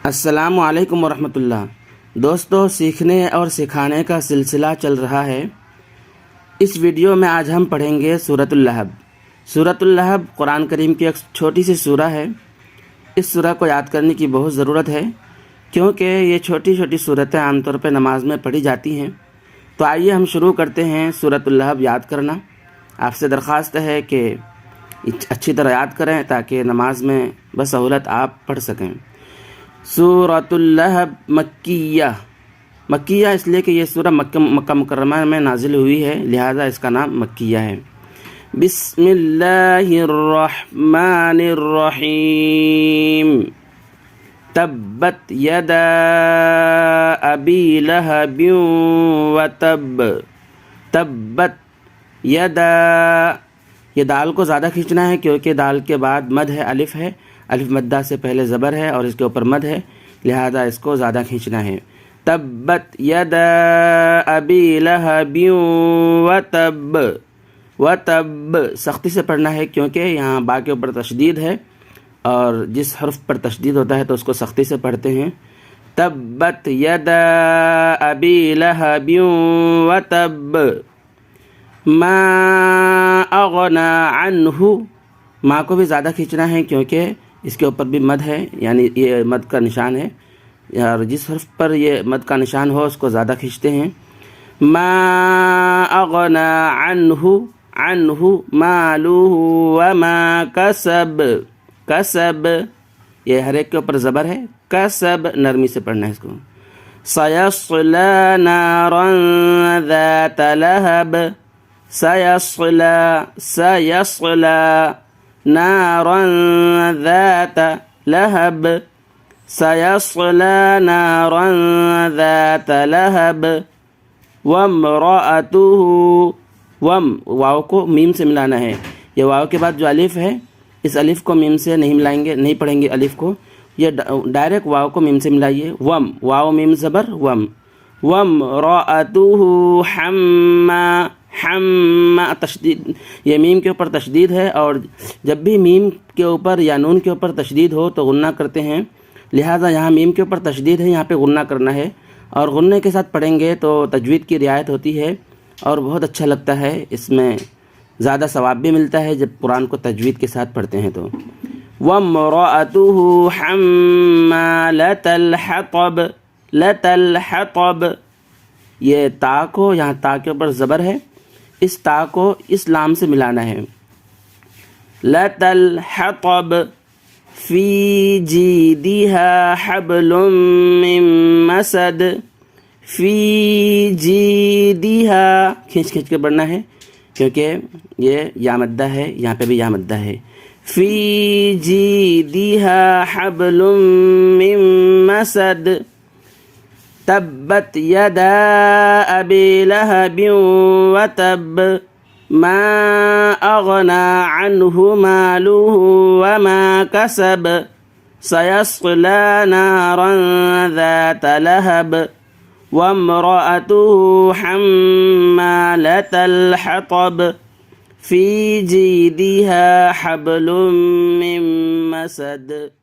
السلام علیکم ورحمۃ اللہ۔ دوستو، سیکھنے اور سکھانے کا سلسلہ چل رہا ہے۔ اس ویڈیو میں آج ہم پڑھیں گے سورۃ اللہب۔ سورۃ اللہب قرآن کریم کی ایک چھوٹی سی سورہ ہے۔ اس سورہ کو یاد کرنے کی بہت ضرورت ہے کیونکہ یہ چھوٹی چھوٹی صورتیں عام طور پہ نماز میں پڑھی جاتی ہیں۔ تو آئیے ہم شروع کرتے ہیں سورۃ اللہب یاد کرنا۔ آپ سے درخواست ہے کہ اچھی طرح یاد کریں تاکہ نماز میں بسہولت آپ پڑھ سکیں۔ سورۃ اللہب مکیہ اس لیے کہ یہ سورہ مکہ مکرمہ میں نازل ہوئی ہے، لہذا اس کا نام مکیہ ہے۔ بسم اللہ الرحمن الرحیم۔ تبت یدا ابی لہب وتب۔ تبت یدا، یہ دال کو زیادہ کھینچنا ہے کیونکہ دال کے بعد مد ہے، الف ہے، الف مدہ سے پہلے زبر ہے اور اس کے اوپر مد ہے، لہذا اس کو زیادہ کھینچنا ہے۔ تبت یدا ابی لہب وتب۔ وتب سختی سے پڑھنا ہے کیونکہ یہاں با کے اوپر تشدید ہے اور جس حرف پر تشدید ہوتا ہے تو اس کو سختی سے پڑھتے ہیں۔ تبت یدا ابی لہب وتب ما اغنی عنہ۔ ماں کو بھی زیادہ کھینچنا ہے کیونکہ اس کے اوپر بھی مد ہے، یعنی یہ مد کا نشان ہے، اور جس حرف پر یہ مد کا نشان ہو اس کو زیادہ کھینچتے ہیں۔ ما اغنی عنہ مالہ وما کسب۔ کسب یہ ہر ایک کے اوپر زبر ہے، کسب نرمی سے پڑھنا ہے اس کو۔ سیصلی نارا ذات لہب۔ سیصلی نارا ذات لہب۔ سیصلی نارا ذات لہب وامرأتہ۔ واو کو میم سے ملانا ہے۔ یہ واو کے بعد جو الف ہے، اس الف کو میم سے نہیں ملائیں گے، نہیں پڑھیں گے الف کو، یہ ڈائریکٹ واو کو میم سے ملائیے۔ وم، واو میم زبر وم۔ وامرأتہ حما تشدید، یہ میم کے اوپر تشدید ہے، اور جب بھی میم کے اوپر یا نون کے اوپر تشدید ہو تو غنہ کرتے ہیں، لہٰذا یہاں میم کے اوپر تشدید ہے، یہاں پہ غنہ کرنا ہے، اور غنے کے ساتھ پڑھیں گے تو تجوید کی رعایت ہوتی ہے اور بہت اچھا لگتا ہے، اس میں زیادہ ثواب بھی ملتا ہے جب قرآن کو تجوید کے ساتھ پڑھتے ہیں تو۔ وَامْرَأَتُهُ حَمَّالَةَ الْحَطَبِ۔ لَتَ الْحَطَبِ، یہ تا کو، یہاں تا کے اوپر زبر ہے، اس تا کو اس لام سے ملانا ہے۔ لَتَ الْحَطَبِ فِي جِيدِهَا حَبْلٌ مِّن مَّسَدٍ۔ فی جیدہا کھینچ کے پڑھنا ہے کیونکہ یہ یا مدہ ہے، یہاں پہ بھی یا مدہ ہے۔ فی جیدہا حبل من مسد۔ تبت یدا ابی لہب وتب ما اغنی عنہ مالہ وما کسب سیصلی نارا ذات لہب وامرأتہ حمالة الحطب فی جیدہا حبل من مسد۔